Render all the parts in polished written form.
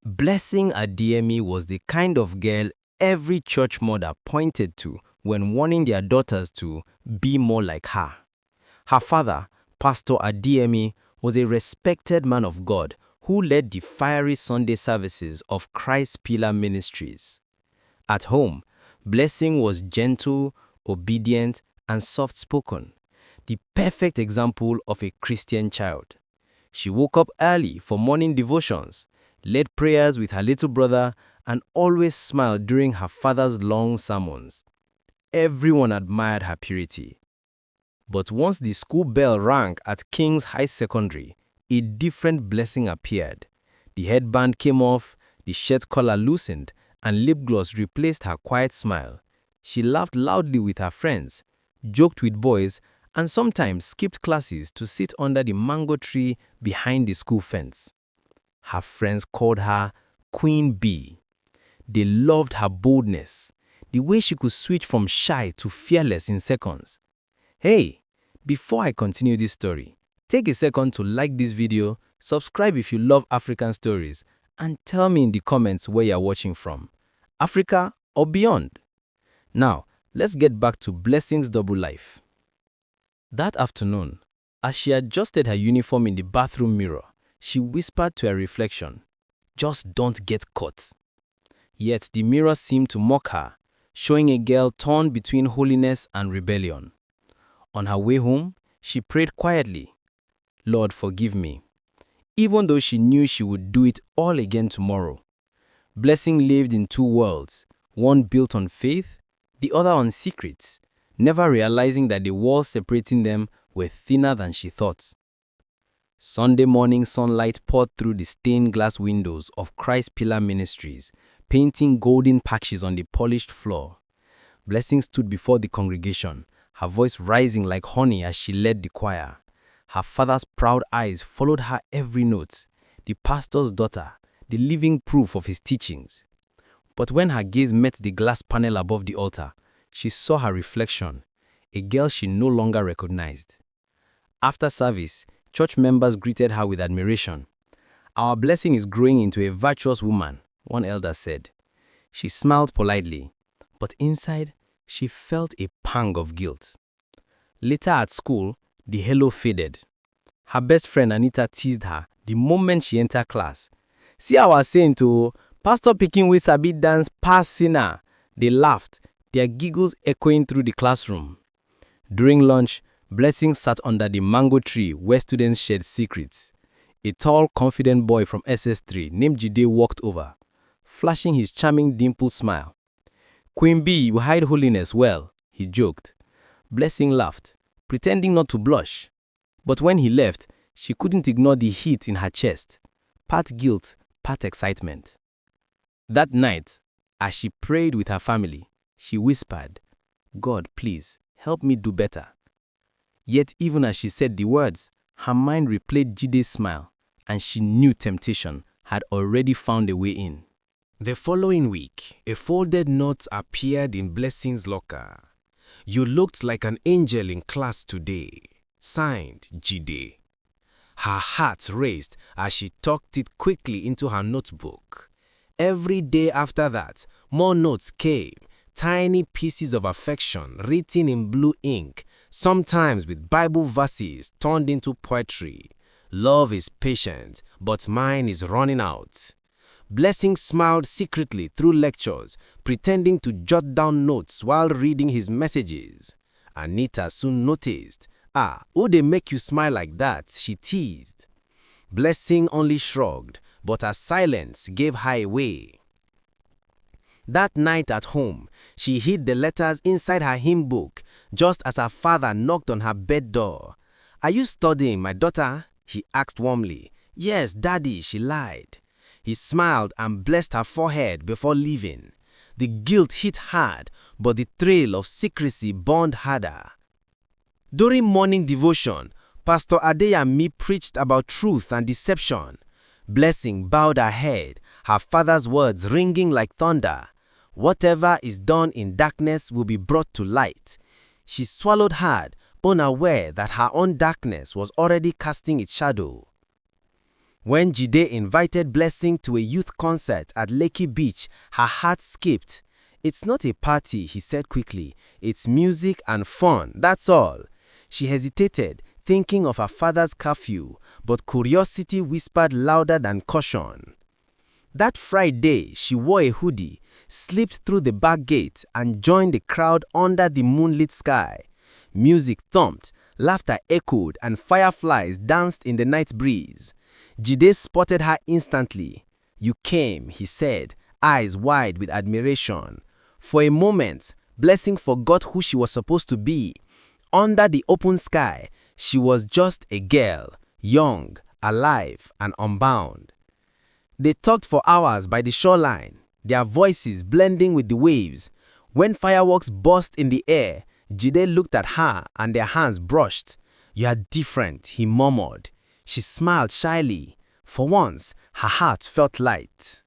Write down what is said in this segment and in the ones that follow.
Blessing Adiemi was the kind of girl every church mother pointed to when warning their daughters to be more like her. Her father, Pastor Adiemi, was a respected man of God who led the fiery Sunday services of Christ Pillar Ministries. At home, Blessing was gentle, obedient, and soft-spoken, the perfect example of a Christian child. She woke up early for morning devotions, led prayers with her little brother, and always smiled during her father's long sermons. Everyone admired her purity. But once the school bell rang at King's High Secondary, a different Blessing appeared. The headband came off, the shirt collar loosened, and lip gloss replaced her quiet smile. She laughed loudly with her friends, joked with boys, and sometimes skipped classes to sit under the mango tree behind the school fence. Her friends called her Queen Bee. They loved her boldness, the way she could switch from shy to fearless in seconds. Hey, before I continue this story, take a second to like this video, subscribe if you love African stories, and tell me in the comments where you're watching from, Africa or beyond. Now, let's get back to Blessing's double life. That afternoon, as she adjusted her uniform in the bathroom mirror, she whispered to her reflection, "Just don't get caught." Yet the mirror seemed to mock her, showing a girl torn between holiness and rebellion. On her way home, she prayed quietly, "Lord, forgive me," even though she knew she would do it all again tomorrow. Blessing lived in two worlds, one built on faith, the other on secrets, never realizing that the walls separating them were thinner than she thought. Sunday morning sunlight poured through the stained glass windows of Christ Pillar Ministries, painting golden patches on the polished floor. Blessing stood before the congregation, her voice rising like honey as she led the choir. Her father's proud eyes followed her every note, the pastor's daughter, the living proof of his teachings. But when her gaze met the glass panel above the altar, she saw her reflection, a girl she no longer recognized. After service, church members greeted her with admiration. "Our Blessing is growing into a virtuous woman," one elder said. She smiled politely, but inside, she felt a pang of guilt. Later at school, the halo faded. Her best friend Anita teased her the moment she entered class. "See our saint, oh, Pastor Pikin we sabi dance pass sinner." They laughed, their giggles echoing through the classroom. During lunch, Blessing sat under the mango tree where students shared secrets. A tall, confident boy from SS3 named Jide walked over, flashing his charming dimpled smile. "Queen Bee, you hide holiness well," he joked. Blessing laughed, pretending not to blush. But when he left, she couldn't ignore the heat in her chest, part guilt, part excitement. That night, as she prayed with her family, she whispered, "God, please, help me do better." Yet even as she said the words, her mind replayed Jide's smile, and she knew temptation had already found a way in. The following week, a folded note appeared in Blessing's locker. "You looked like an angel in class today." Signed, Jide. Her heart raced as she tucked it quickly into her notebook. Every day after that, more notes came, tiny pieces of affection written in blue ink, sometimes with Bible verses turned into poetry. "Love is patient, but mine is running out." Blessing smiled secretly through lectures, pretending to jot down notes while reading his messages. Anita soon noticed. "Who they make you smile like that?" she teased. Blessing only shrugged, but her silence gave her away. That night at home, she hid the letters inside her hymn book, just as her father knocked on her bed door. "Are you studying, my daughter?" he asked warmly. "Yes, Daddy," she lied. He smiled and blessed her forehead before leaving. The guilt hit hard, but the thrill of secrecy burned harder. During morning devotion, Pastor Adeyemi preached about truth and deception. Blessing bowed her head, her father's words ringing like thunder. "Whatever is done in darkness will be brought to light." She swallowed hard, unaware that her own darkness was already casting its shadow. When Jide invited Blessing to a youth concert at Lekki Beach, her heart skipped. "It's not a party," he said quickly. "It's music and fun, that's all." She hesitated, thinking of her father's curfew, but curiosity whispered louder than caution. That Friday, she wore a hoodie, slipped through the back gate, and joined the crowd under the moonlit sky. Music thumped, laughter echoed, and fireflies danced in the night breeze. Jide spotted her instantly. "You came," he said, eyes wide with admiration. For a moment, Blessing forgot who she was supposed to be. Under the open sky, she was just a girl, young, alive, and unbound. They talked for hours by the shoreline, their voices blending with the waves. When fireworks burst in the air, Jide looked at her and their hands brushed. "You are different," he murmured. She smiled shyly. For once, her heart felt light.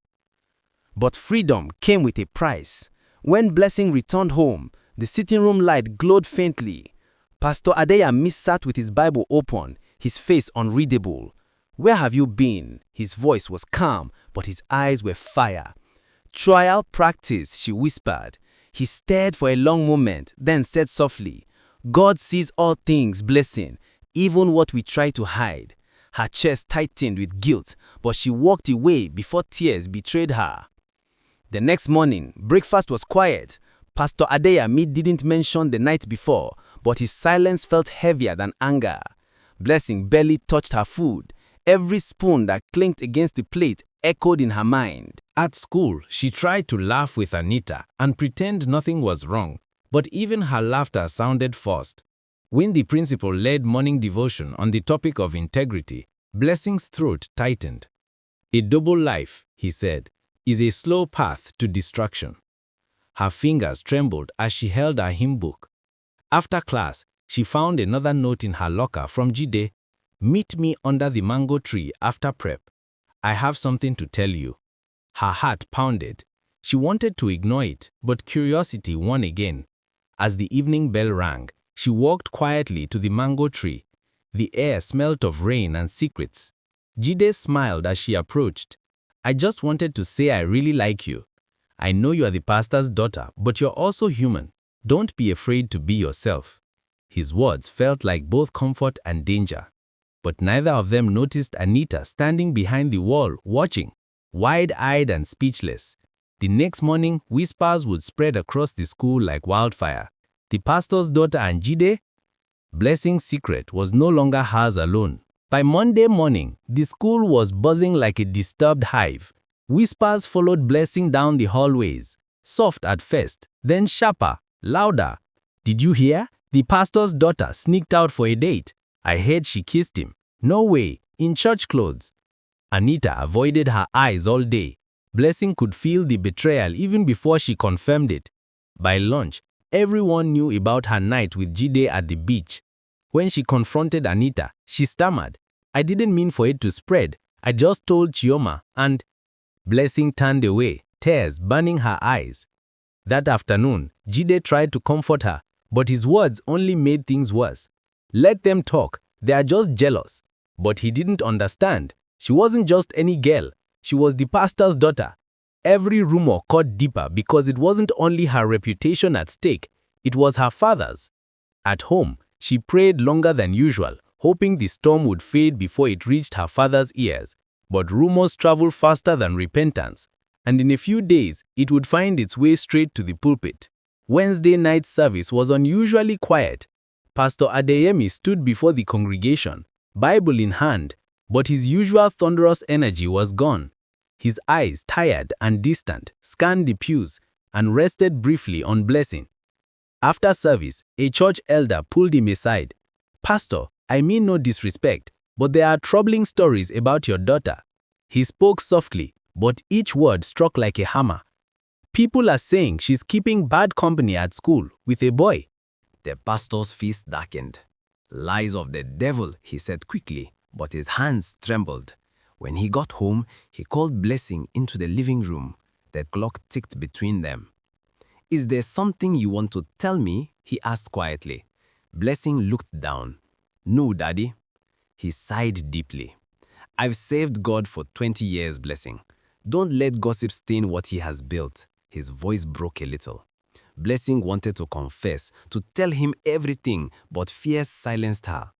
But freedom came with a price. When Blessing returned home, the sitting room light glowed faintly. Pastor Adeyemi sat with his Bible open, his face unreadable. "Where have you been?" His voice was calm, but his eyes were fire. "Trial practice," she whispered. He stared for a long moment, then said softly, "God sees all things, Blessing, even what we try to hide." Her chest tightened with guilt, but she walked away before tears betrayed her. The next morning, breakfast was quiet. Pastor Adeyemi didn't mention the night before, but his silence felt heavier than anger. Blessing barely touched her food. Every spoon that clinked against the plate echoed in her mind. At school, she tried to laugh with Anita and pretend nothing was wrong, but even her laughter sounded forced. When the principal led morning devotion on the topic of integrity, Blessing's throat tightened. "A double life," he said, "is a slow path to destruction." Her fingers trembled as she held her hymn book. After class, she found another note in her locker from Jide. "Meet me under the mango tree after prep. I have something to tell you." Her heart pounded. She wanted to ignore it, but curiosity won again. As the evening bell rang, she walked quietly to the mango tree. The air smelt of rain and secrets. Jide smiled as she approached. "I just wanted to say I really like you. I know you are the pastor's daughter, but you're also human. Don't be afraid to be yourself." His words felt like both comfort and danger. But neither of them noticed Anita standing behind the wall, watching, wide-eyed and speechless. The next morning, whispers would spread across the school like wildfire. The pastor's daughter and Jide? Blessing's secret was no longer hers alone. By Monday morning, the school was buzzing like a disturbed hive. Whispers followed Blessing down the hallways, soft at first, then sharper, louder. "Did you hear? The pastor's daughter sneaked out for a date. I heard she kissed him. No way, in church clothes." Anita avoided her eyes all day. Blessing could feel the betrayal even before she confirmed it. By lunch, everyone knew about her night with Jide at the beach. When she confronted Anita, she stammered, "I didn't mean for it to spread. I just told Chioma," and Blessing turned away, tears burning her eyes. That afternoon, Jide tried to comfort her, but his words only made things worse. "Let them talk, they are just jealous." But he didn't understand. She wasn't just any girl. She was the pastor's daughter. Every rumor cut deeper because it wasn't only her reputation at stake, it was her father's. At home, she prayed longer than usual, hoping the storm would fade before it reached her father's ears. But rumors travel faster than repentance, and in a few days, it would find its way straight to the pulpit. Wednesday night service was unusually quiet. Pastor Adeyemi stood before the congregation, Bible in hand, but his usual thunderous energy was gone. His eyes, tired and distant, scanned the pews and rested briefly on Blessing. After service, a church elder pulled him aside. "Pastor, I mean no disrespect, but there are troubling stories about your daughter." He spoke softly, but each word struck like a hammer. "People are saying she's keeping bad company at school with a boy." The pastor's face darkened. "Lies of the devil," he said quickly, but his hands trembled. When he got home, he called Blessing into the living room. The clock ticked between them. "Is there something you want to tell me?" he asked quietly. Blessing looked down. "No, Daddy." He sighed deeply. I've saved God for 20 years, Blessing. Don't let gossip stain what he has built. His voice broke a little. Blessing wanted to confess, to tell him everything, but fear silenced her.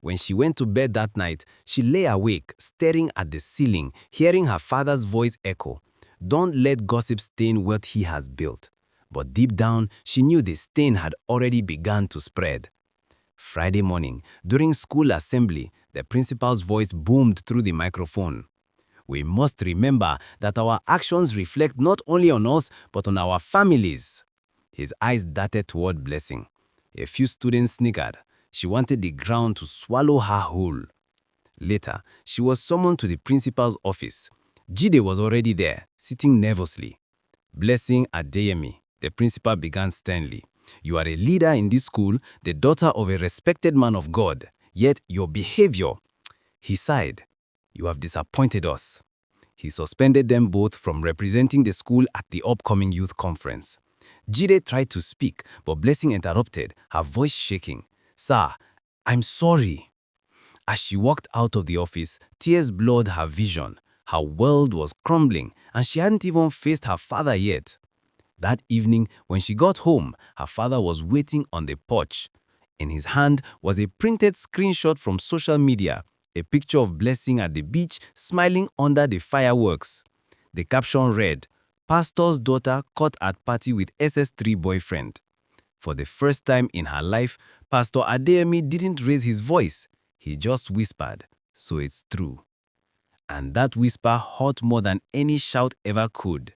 When she went to bed that night, she lay awake, staring at the ceiling, hearing her father's voice echo. Don't let gossip stain what he has built. But deep down, she knew the stain had already begun to spread. Friday morning, during school assembly, the principal's voice boomed through the microphone. We must remember that our actions reflect not only on us, but on our families. His eyes darted toward Blessing. A few students snickered. She wanted the ground to swallow her whole. Later, she was summoned to the principal's office. Jide was already there, sitting nervously. Blessing Adeyemi, the principal began sternly. You are a leader in this school, the daughter of a respected man of God, yet your behavior. He sighed. You have disappointed us. He suspended them both from representing the school at the upcoming youth conference. Jide tried to speak, but Blessing interrupted, her voice shaking. Sir, I'm sorry. As she walked out of the office, tears blurred her vision. Her world was crumbling, and she hadn't even faced her father yet. That evening, when she got home, her father was waiting on the porch. In his hand was a printed screenshot from social media, a picture of Blessing at the beach smiling under the fireworks. The caption read, Pastor's daughter caught at party with SS3 boyfriend. For the first time in her life, Pastor Adeyemi didn't raise his voice. He just whispered, so it's true. And that whisper hurt more than any shout ever could.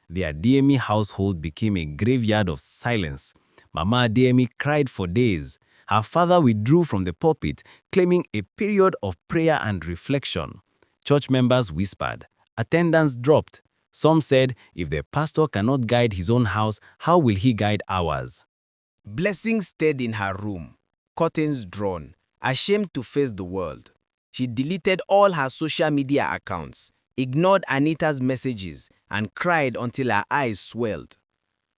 The Adeyemi household became a graveyard of silence. Mama Adeyemi cried for days. Her father withdrew from the pulpit, claiming a period of prayer and reflection. Church members whispered. Attendance dropped. Some said, if the pastor cannot guide his own house, how will he guide ours? Blessing stayed in her room, curtains drawn, ashamed to face the world. She deleted all her social media accounts, ignored Anita's messages, and cried until her eyes swelled.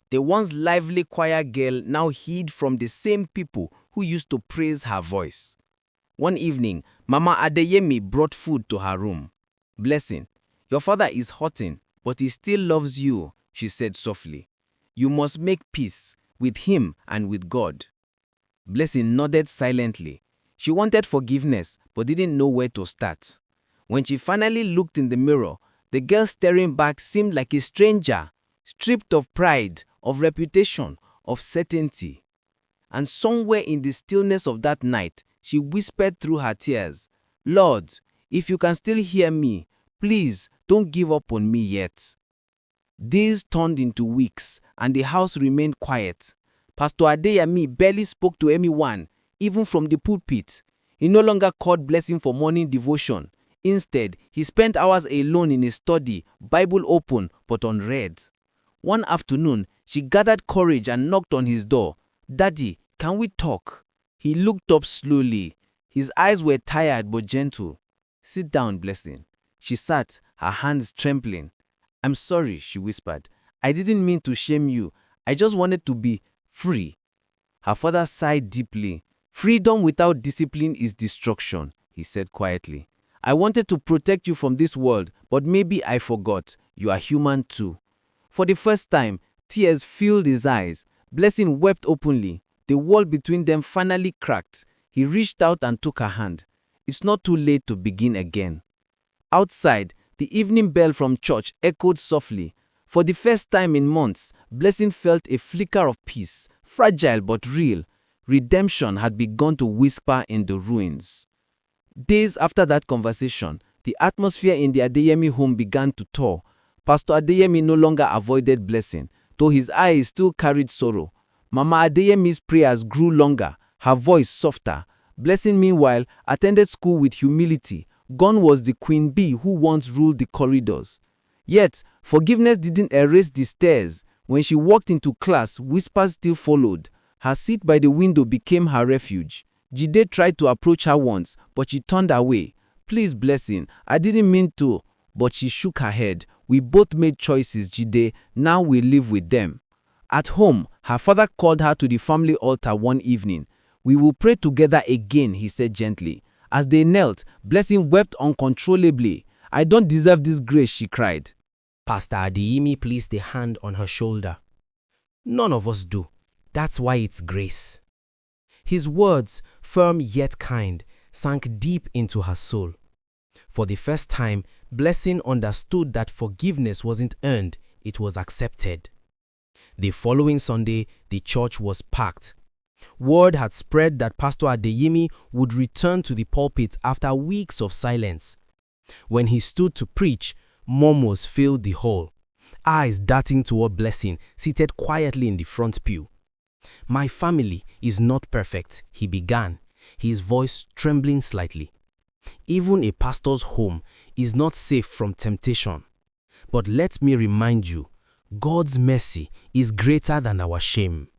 The once lively choir girl now hid from the same people who used to praise her voice. One evening, Mama Adeyemi brought food to her room. Blessing, your father is hurting, but he still loves you, she said softly. You must make peace with him and with God. Blessing nodded silently. She wanted forgiveness, but didn't know where to start. When she finally looked in the mirror, the girl staring back seemed like a stranger, stripped of pride, of reputation, of certainty. And somewhere in the stillness of that night, she whispered through her tears, Lord, if you can still hear me, please don't give up on me yet. Days turned into weeks, and the house remained quiet. Pastor Adeyemi barely spoke to anyone, even from the pulpit. He no longer called Blessing for morning devotion. Instead, he spent hours alone in his study, Bible open but unread. One afternoon, she gathered courage and knocked on his door. Daddy, can we talk? He looked up slowly. His eyes were tired but gentle. Sit down, Blessing. She sat, her hands trembling. I'm sorry, she whispered. I didn't mean to shame you. I just wanted to be free. Her father sighed deeply. Freedom without discipline is destruction, he said quietly. I wanted to protect you from this world, but maybe I forgot. You are human too. For the first time, tears filled his eyes. Blessing wept openly. The wall between them finally cracked. He reached out and took her hand. It's not too late to begin again. Outside, the evening bell from church echoed softly. For the first time in months, Blessing felt a flicker of peace, fragile but real. Redemption had begun to whisper in the ruins. Days after that conversation, the atmosphere in the Adeyemi home began to thaw. Pastor Adeyemi no longer avoided Blessing, though his eyes still carried sorrow. Mama Adeyemi's prayers grew longer, her voice softer. Blessing, meanwhile, attended school with humility. Gone was the queen bee who once ruled the corridors. Yet, forgiveness didn't erase the stares. When she walked into class, whispers still followed. Her seat by the window became her refuge. Jide tried to approach her once, but she turned away. Please, Blessing, I didn't mean to. But she shook her head. We both made choices, Jide. Now we live with them. At home, her father called her to the family altar one evening. We will pray together again, he said gently. As they knelt, Blessing wept uncontrollably. "I don't deserve this grace," she cried. Pastor Adeyemi placed a hand on her shoulder. "None of us do. That's why it's grace." His words, firm yet kind, sank deep into her soul. For the first time, Blessing understood that forgiveness wasn't earned, it was accepted. The following Sunday, the church was packed. Word had spread that Pastor Adeyemi would return to the pulpit after weeks of silence. When he stood to preach, murmurs filled the hall, eyes darting toward Blessing, seated quietly in the front pew. "My family is not perfect," he began, his voice trembling slightly. "Even a pastor's home is not safe from temptation. But let me remind you, God's mercy is greater than our shame."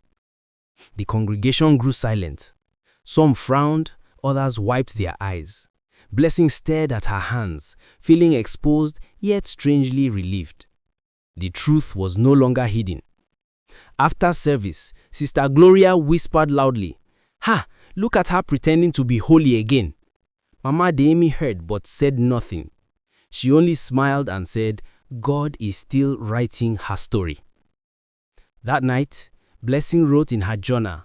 The congregation grew silent. Some frowned, others wiped their eyes. Blessing stared at her hands, feeling exposed yet strangely relieved. The truth was no longer hidden. After service, Sister Gloria whispered loudly, "Ha! Look at her pretending to be holy again." Mama Adeyemi heard but said nothing. She only smiled and said, "God is still writing her story." That night, Blessing wrote in her journal,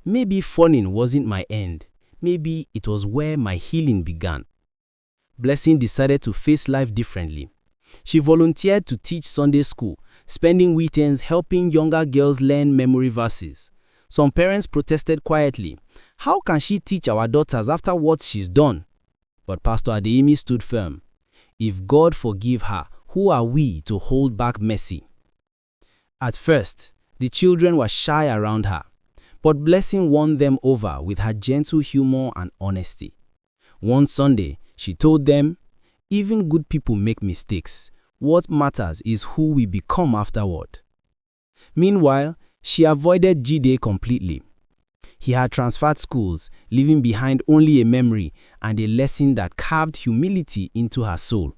"Maybe fawning wasn't my end. Maybe it was where my healing began." Blessing decided to face life differently. She volunteered to teach Sunday school, spending weekends helping younger girls learn memory verses. Some parents protested quietly. "How can she teach our daughters after what she's done?" But Pastor Adeyemi stood firm. "If God forgive her, who are we to hold back mercy?" At first, the children were shy around her, but Blessing won them over with her gentle humor and honesty. One Sunday, she told them, "Even good people make mistakes. What matters is who we become afterward." Meanwhile, she avoided Jide completely. He had transferred schools, leaving behind only a memory and a lesson that carved humility into her soul.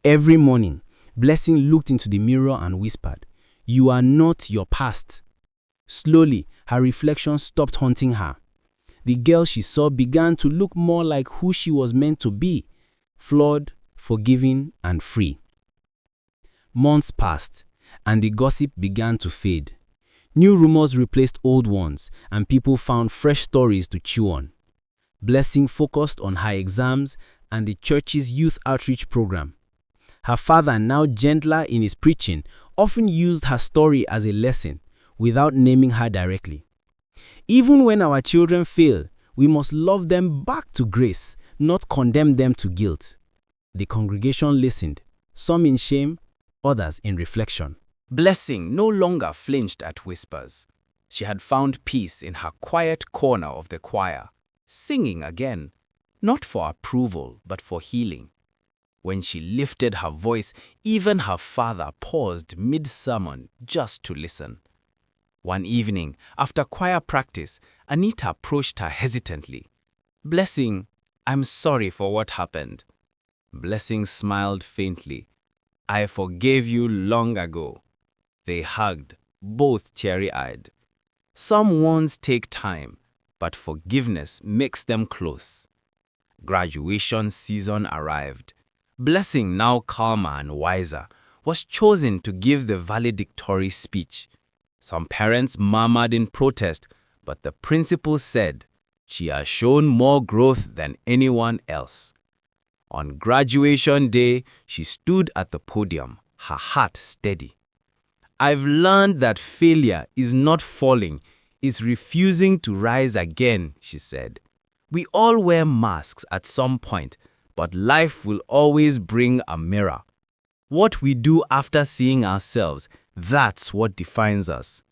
Every morning, Blessing looked into the mirror and whispered, "You are not your past." Slowly, her reflection stopped haunting her. The girl she saw began to look more like who she was meant to be, flawed, forgiving, and free. Months passed, and the gossip began to fade. New rumors replaced old ones, and people found fresh stories to chew on. Blessing focused on her exams and the church's youth outreach program. Her father, now gentler in his preaching, often used her story as a lesson, without naming her directly. "Even when our children fail, we must love them back to grace, not condemn them to guilt." The congregation listened, some in shame, others in reflection. Blessing no longer flinched at whispers. She had found peace in her quiet corner of the choir, singing again, not for approval but for healing. When she lifted her voice, even her father paused mid-sermon just to listen. One evening, after choir practice, Anita approached her hesitantly. "Blessing, I'm sorry for what happened." Blessing smiled faintly. "I forgave you long ago." They hugged, both teary-eyed. Some wounds take time, but forgiveness makes them close. Graduation season arrived. Blessing, now calmer and wiser, was chosen to give the valedictory speech. Some parents murmured in protest, but the principal said, "She has shown more growth than anyone else." On graduation day, she stood at the podium, her heart steady. "I've learned that failure is not falling, it's refusing to rise again," she said. "We all wear masks at some point, but life will always bring a mirror. What we do after seeing ourselves, that's what defines us."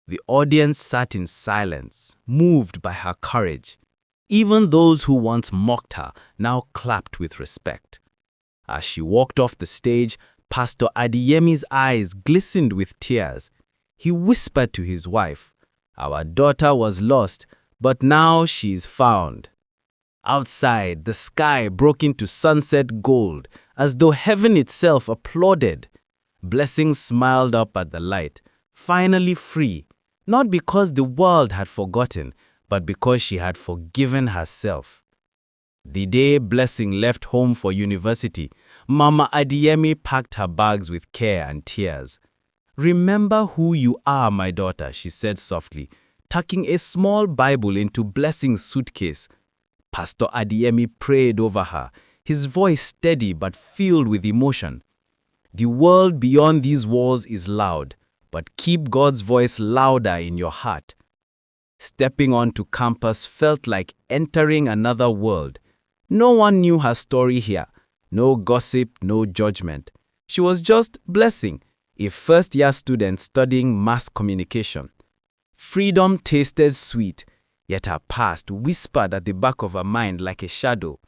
The audience sat in silence, moved by her courage. Even those who once mocked her now clapped with respect. As she walked off the stage, Pastor Adeyemi's eyes glistened with tears. He whispered to his wife, "Our daughter was lost, but now she is found." Outside, the sky broke into sunset gold, as though heaven itself applauded. Blessing smiled up at the light, finally free, not because the world had forgotten, but because she had forgiven herself. The day Blessing left home for university, Mama Adeyemi packed her bags with care and tears. "Remember who you are, my daughter," she said softly, tucking a small Bible into Blessing's suitcase. Pastor Adeyemi prayed over her, his voice steady but filled with emotion. "The world beyond these walls is loud, but keep God's voice louder in your heart." Stepping onto campus felt like entering another world. No one knew her story here. No gossip, no judgment. She was just Blessing, a first-year student studying mass communication. Freedom tasted sweet, yet her past whispered at the back of her mind like a shadow.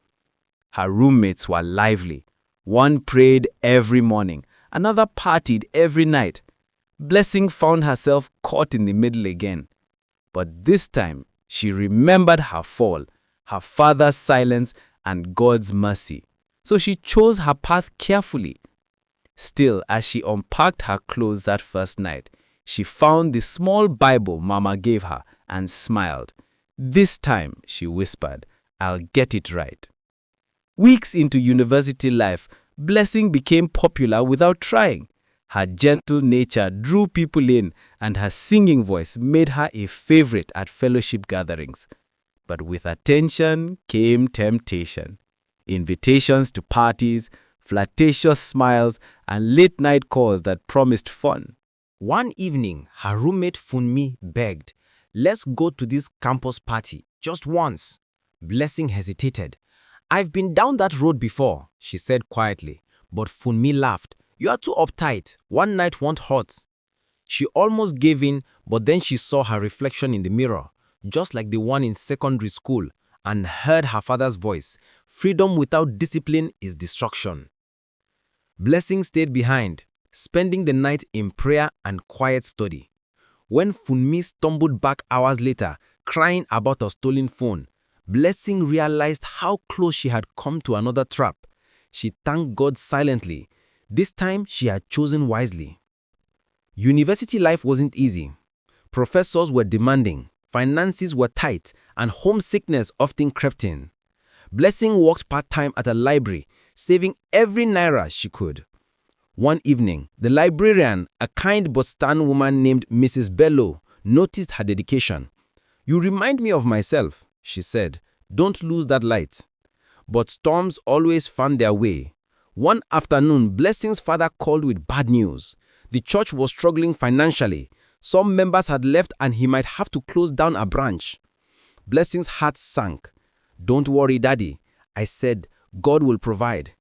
Her roommates were lively. One prayed every morning, another partied every night. Blessing found herself caught in the middle again. But this time, she remembered her fall, her father's silence, and God's mercy. So she chose her path carefully. Still, as she unpacked her clothes that first night, she found the small Bible Mama gave her and smiled. "This time," she whispered, "I'll get it right." Weeks into university life, Blessing became popular without trying. Her gentle nature drew people in, and her singing voice made her a favorite at fellowship gatherings. But with attention came temptation. Invitations to parties, flirtatious smiles, and late-night calls that promised fun. One evening, her roommate Funmi begged, "Let's go to this campus party, just once." Blessing hesitated. "I've been down that road before," she said quietly, but Funmi laughed. "You are too uptight. One night won't hurt." She almost gave in, but then she saw her reflection in the mirror, just like the one in secondary school, and heard her father's voice. "Freedom without discipline is destruction." Blessing stayed behind, spending the night in prayer and quiet study. When Funmi stumbled back hours later, crying about a stolen phone, Blessing realized how close she had come to another trap. She thanked God silently. This time, she had chosen wisely. University life wasn't easy. Professors were demanding, finances were tight, and homesickness often crept in. Blessing worked part-time at a library, saving every naira she could. One evening, the librarian, a kind but stern woman named Mrs. Bello, noticed her dedication. "You remind me of myself," she said. "Don't lose that light." But storms always found their way. One afternoon, Blessing's father called with bad news. The church was struggling financially. Some members had left and he might have to close down a branch. Blessing's heart sank. "Don't worry, Daddy," I said. "God will provide."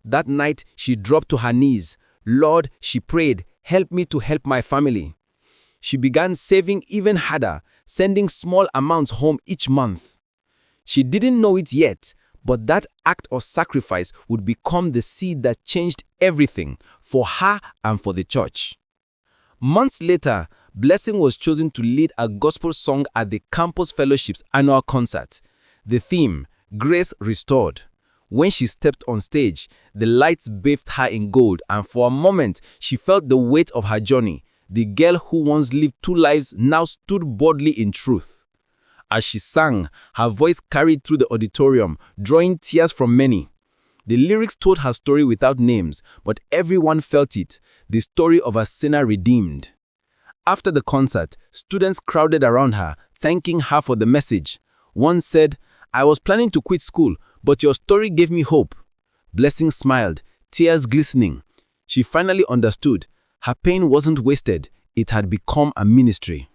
That night, she dropped to her knees. "Lord," she prayed, "help me to help my family." She began saving even harder, sending small amounts home each month. She didn't know it yet, but that act of sacrifice would become the seed that changed everything for her and for the church. Months later, Blessing was chosen to lead a gospel song at the Campus Fellowship's annual concert. The theme, "Grace Restored." When she stepped on stage, the lights bathed her in gold, and for a moment, she felt the weight of her journey. The girl who once lived two lives now stood boldly in truth. As she sang, her voice carried through the auditorium, drawing tears from many. The lyrics told her story without names, but everyone felt it, the story of a sinner redeemed. After the concert, students crowded around her, thanking her for the message. One said, "I was planning to quit school, but your story gave me hope." Blessing smiled, tears glistening. She finally understood. Her pain wasn't wasted, it had become a ministry.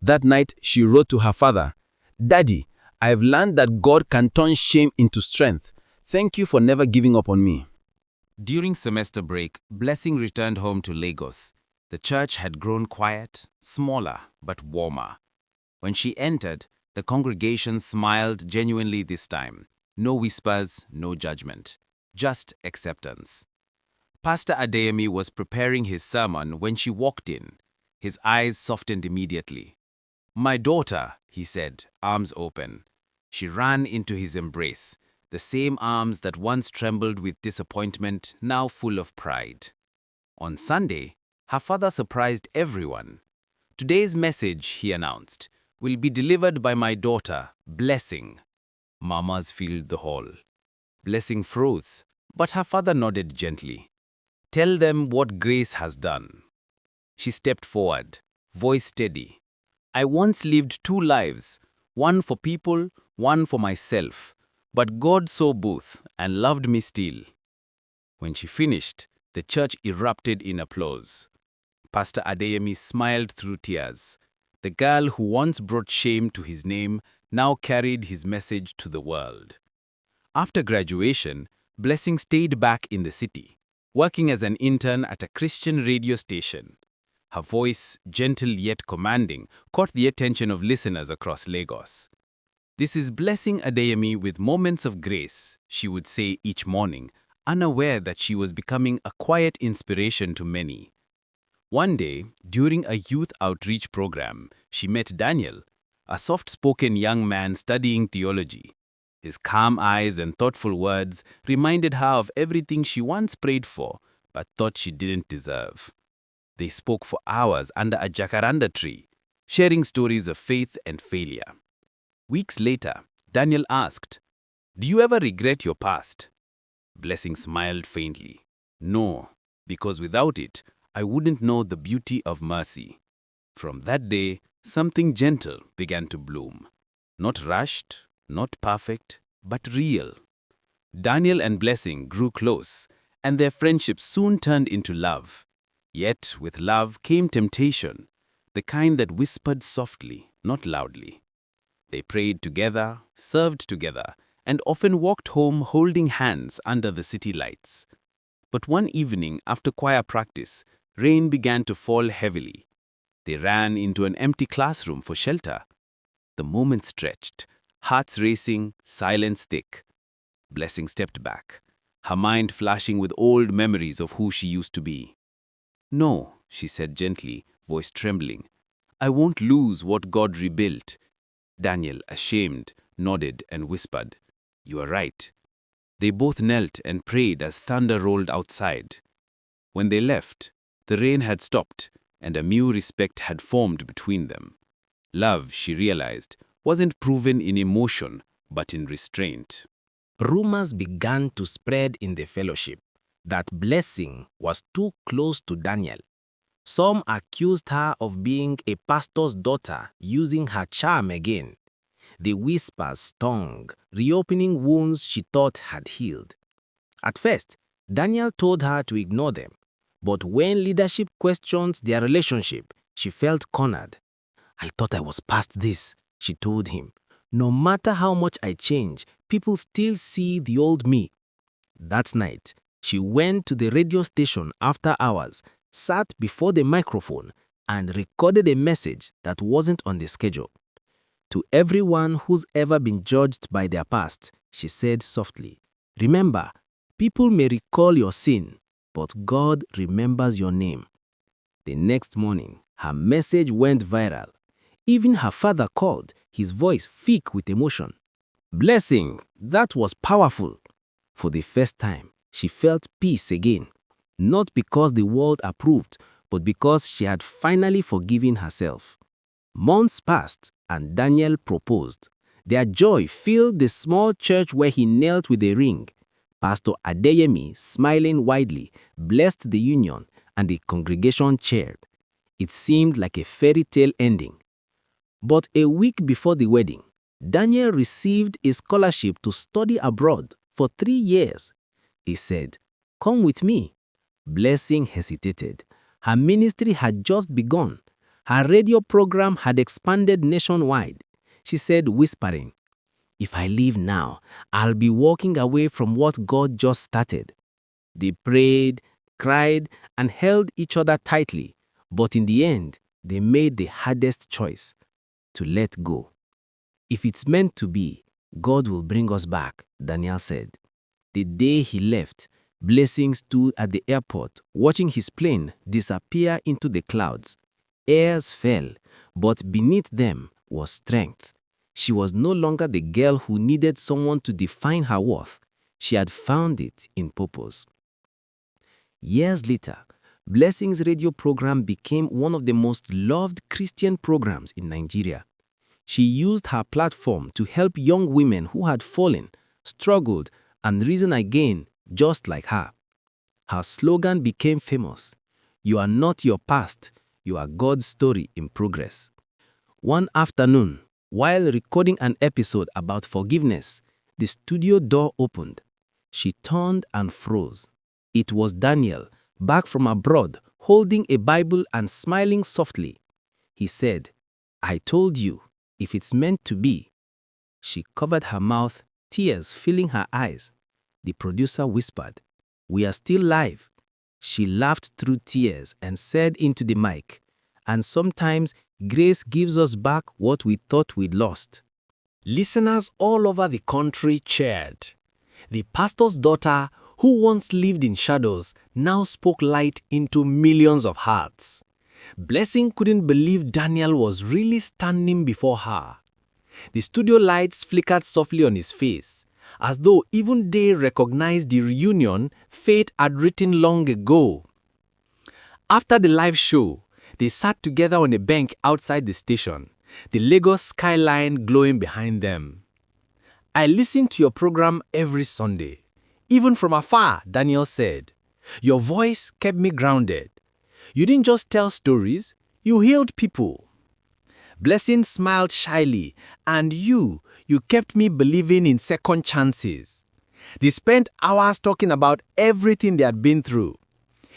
That night, she wrote to her father, "Daddy, I've learned that God can turn shame into strength. Thank you for never giving up on me." During semester break, Blessing returned home to Lagos. The church had grown quiet, smaller, but warmer. When she entered, the congregation smiled genuinely this time. No whispers, no judgment, just acceptance. Pastor Adeyemi was preparing his sermon when she walked in. His eyes softened immediately. "My daughter," he said, arms open. She ran into his embrace, the same arms that once trembled with disappointment, now full of pride. On Sunday, her father surprised everyone. "Today's message," he announced, "will be delivered by my daughter, Blessing." Murmurs filled the hall. Blessing froze, but her father nodded gently. Tell them what Grace has done. She stepped forward, voice steady. I once lived two lives, one for people, one for myself. But God saw both and loved me still. When she finished, the church erupted in applause. Pastor Adeyemi smiled through tears. The girl who once brought shame to his name now carried his message to the world. After graduation, Blessing stayed back in the city, working as an intern at a Christian radio station. Her voice, gentle yet commanding, caught the attention of listeners across Lagos. This is Blessing Adeyemi with moments of grace, she would say each morning, unaware that she was becoming a quiet inspiration to many. One day, during a youth outreach program, she met Daniel, a soft-spoken young man studying theology. His calm eyes and thoughtful words reminded her of everything she once prayed for, but thought she didn't deserve. They spoke for hours under a jacaranda tree, sharing stories of faith and failure. Weeks later, Daniel asked, "Do you ever regret your past?" Blessing smiled faintly. "No, because without it, I wouldn't know the beauty of mercy." From that day, something gentle began to bloom. Not rushed, not perfect, but real. Daniel and Blessing grew close, and their friendship soon turned into love. Yet, with love came temptation, the kind that whispered softly, not loudly. They prayed together, served together, and often walked home holding hands under the city lights. But one evening after choir practice, rain began to fall heavily. They ran into an empty classroom for shelter. The moment stretched, hearts racing, silence thick. Blessing stepped back, her mind flashing with old memories of who she used to be. "No," she said gently, voice trembling. "I won't lose what God rebuilt." Daniel, ashamed, nodded and whispered, "You are right." They both knelt and prayed as thunder rolled outside. When they left, the rain had stopped and a new respect had formed between them. Love, she realized, wasn't proven in emotion, but in restraint. Rumors began to spread in the fellowship that Blessing was too close to Daniel. Some accused her of being a pastor's daughter using her charm again. The whispers stung, reopening wounds she thought had healed. At first, Daniel told her to ignore them, but when leadership questioned their relationship, she felt cornered. "I thought I was past this," she told him. "No matter how much I change, people still see the old me." That night, she went to the radio station after hours, sat before the microphone, and recorded a message that wasn't on the schedule. To everyone who's ever been judged by their past, she said softly, "Remember, people may recall your sin, but God remembers your name." The next morning, her message went viral. Even her father called, his voice thick with emotion. "Blessing, that was powerful." For the first time, she felt peace again, not because the world approved, but because she had finally forgiven herself. Months passed, and Daniel proposed. Their joy filled the small church where he knelt with a ring. Pastor Adeyemi, smiling widely, blessed the union, and the congregation cheered. It seemed like a fairy tale ending. But a week before the wedding, Daniel received a scholarship to study abroad for 3 years. He said, "Come with me." Blessing hesitated. Her ministry had just begun. Her radio program had expanded nationwide. She said, whispering, "If I leave now, I'll be walking away from what God just started." They prayed, cried, and held each other tightly. But in the end, they made the hardest choice: to let go. "If it's meant to be, God will bring us back," Daniel said. The day he left, Blessing stood at the airport watching his plane disappear into the clouds. Airs fell, but beneath them was strength. She was no longer the girl who needed someone to define her worth. She had found it in purpose. Years later, Blessing's radio program became one of the most loved Christian programs in Nigeria. She used her platform to help young women who had fallen, struggled, and risen again just like her. Her slogan became famous: "You are not your past, you are God's story in progress." One afternoon, while recording an episode about forgiveness, the studio door opened. She turned and froze. It was Daniel, back from abroad, holding a Bible and smiling softly. He said, "I told you, if it's meant to be." She covered her mouth, tears filling her eyes. The producer whispered, "We are still live." She laughed through tears and said into the mic, "And sometimes grace gives us back what we thought we'd lost." Listeners all over the country cheered. The pastor's daughter, who once lived in shadows, now spoke light into millions of hearts. Blessing couldn't believe Daniel was really standing before her. The studio lights flickered softly on his face, as though even they recognized the reunion fate had written long ago. After the live show, they sat together on a bench outside the station, the Lagos skyline glowing behind them. "I listen to your program every Sunday. Even from afar," Daniel said. "Your voice kept me grounded. You didn't just tell stories, you healed people." Blessing smiled shyly, "And you kept me believing in second chances." They spent hours talking about everything they had been through.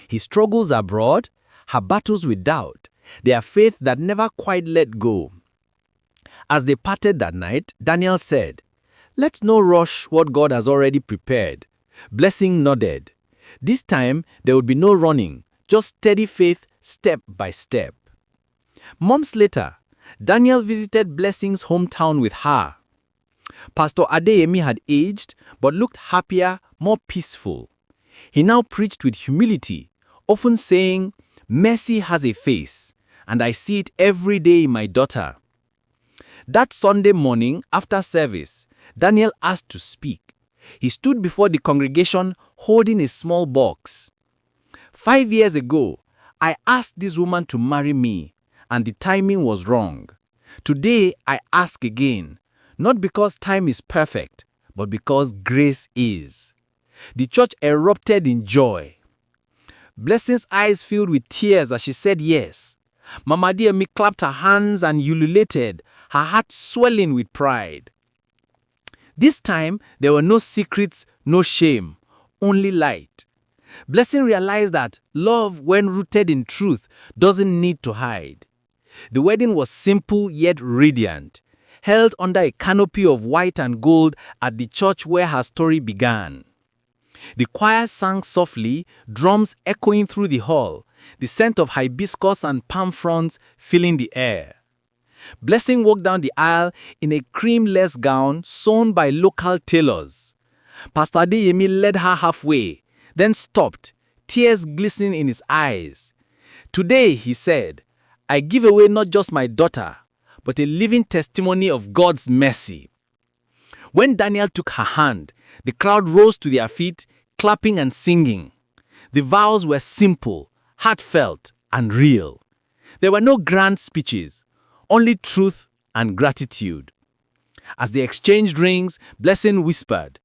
His struggles abroad, her battles with doubt, their faith that never quite let go. As they parted that night, Daniel said, "Let's not rush what God has already prepared." Blessing nodded. This time, there would be no running, just steady faith, step by step. Months later, Daniel visited Blessing's hometown with her. Pastor Adeyemi had aged, but looked happier, more peaceful. He now preached with humility, often saying, "Mercy has a face, and I see it every day in my daughter." That Sunday morning, after service, Daniel asked to speak. He stood before the congregation holding a small box. "5 years ago, I asked this woman to marry me, and the timing was wrong. Today, I ask again, not because time is perfect, but because grace is." The church erupted in joy. Blessing's eyes filled with tears as she said yes. Mama Adeyemi clapped her hands and ululated, her heart swelling with pride. This time, there were no secrets, no shame, only light. Blessing realized that love, when rooted in truth, doesn't need to hide. The wedding was simple yet radiant, held under a canopy of white and gold at the church where her story began. The choir sang softly, drums echoing through the hall, the scent of hibiscus and palm fronds filling the air. Blessing walked down the aisle in a creamless gown sewn by local tailors. Pastor Adeyemi led her halfway, then stopped, tears glistening in his eyes. "Today," he said, "I give away not just my daughter, but a living testimony of God's mercy." When Daniel took her hand, the crowd rose to their feet, clapping and singing. The vows were simple, heartfelt, and real. There were no grand speeches, only truth and gratitude. As they exchanged rings, Blessing whispered,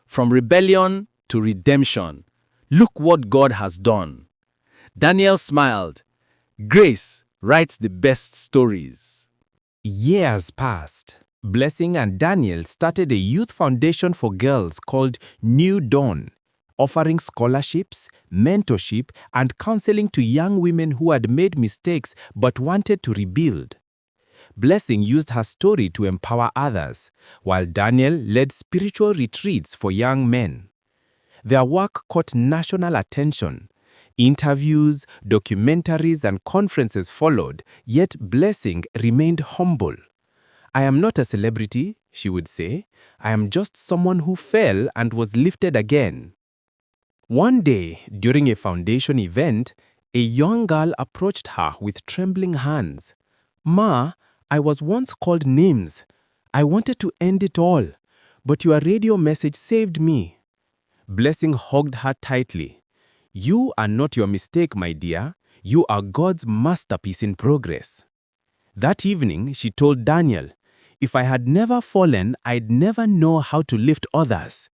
"From rebellion to redemption, look what God has done." Daniel smiled. Grace writes the best stories. Years passed. Blessing and Daniel started a youth foundation for girls called New Dawn, offering scholarships, mentorship, and counseling to young women who had made mistakes but wanted to rebuild. Blessing used her story to empower others, while Daniel led spiritual retreats for young men. Their work caught national attention. Interviews, documentaries, and conferences followed, yet Blessing remained humble. "I am not a celebrity," she would say. "I am just someone who fell and was lifted again." One day, during a foundation event, a young girl approached her with trembling hands. "Ma, I was once called names. I wanted to end it all, but your radio message saved me." Blessing hugged her tightly. "You are not your mistake, my dear. You are God's masterpiece in progress." That evening, she told Daniel, If I had never fallen, I'd never know how to lift others.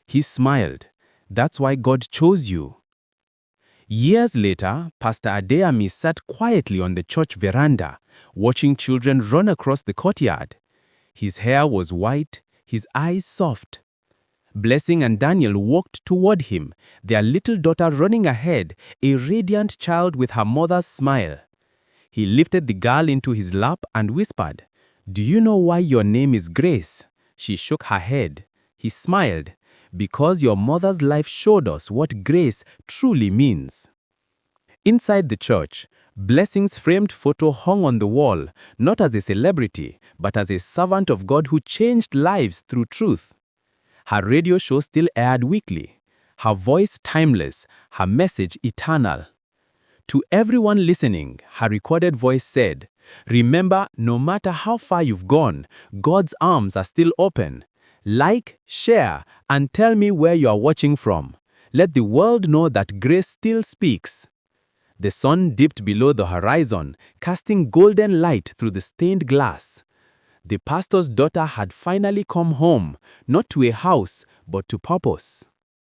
He smiled. That's why God chose you. Years later, Pastor Adeyemi sat quietly on the church veranda, watching children run across the courtyard. His hair was white, his eyes soft. Blessing and Daniel walked toward him, their little daughter running ahead, a radiant child with her mother's smile. He lifted the girl into his lap and whispered, "Do you know why your name is Grace?" She shook her head. He smiled, "Because your mother's life showed us what grace truly means." Inside the church, Blessing's framed photo hung on the wall, not as a celebrity, but as a servant of God who changed lives through truth. Her radio show still aired weekly, her voice timeless, her message eternal. To everyone listening, her recorded voice said, "Remember, no matter how far you've gone, God's arms are still open. Like, share, and tell me where you are watching from. Let the world know that grace still speaks." The sun dipped below the horizon, casting golden light through the stained glass. The pastor's daughter had finally come home, not to a house, but to purpose.